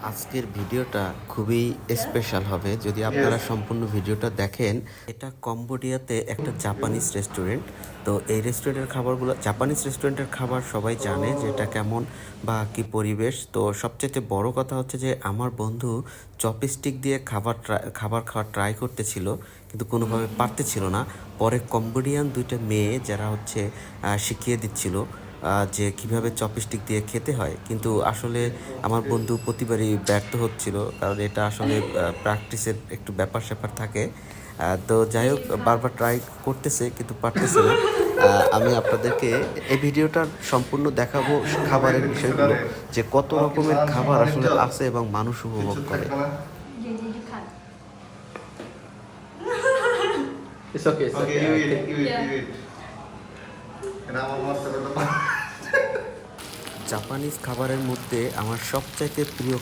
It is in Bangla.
আজকের ভিডিওটা খুবই স্পেশাল হবে যদি আপনারা সম্পূর্ণ ভিডিওটা দেখেন। এটা কম্বোডিয়াতে একটা জাপানিজ রেস্টুরেন্ট। তো এই রেস্টুরেন্টের খাবারগুলো, জাপানিজ রেস্টুরেন্টের খাবার সবাই জানে যে এটা কেমন বা কি পরিবেশ। তো সবচেয়ে বড় কথা হচ্ছে যে আমার বন্ধু চপস্টিক দিয়ে খাবার খাওয়া ট্রাই করতেছিল, কিন্তু কোনোভাবে পারতেছিল না। পরে কম্বোডিয়ান দুইটা মেয়ে যারা হচ্ছে শিখিয়ে দিচ্ছিল যে কিভাবে চপস্টিক দিয়ে খেতে হয়। কিন্তু আসলে আমার বন্ধু প্রতিবারই ব্যর্থ হচ্ছিল, কারণ এটা আসলে প্র্যাকটিসের একটু ব্যাপার স্যাপার থাকে। তো যাই হোক, বারবার ট্রাই করতেছে কিন্তু পারতেছে না। আমি আপনাদেরকে এই ভিডিওটা সম্পূর্ণ দেখাবো খাবারের বিষয়গুলো, যে কত রকমের খাবার আসলে আছে এবং মানুষ উপভোগ করে। It's okay, it's okay. I think- Eat. Kenapa mau terus? Japanese খাবারের মধ্যে আমার সবচাইতে প্রিয়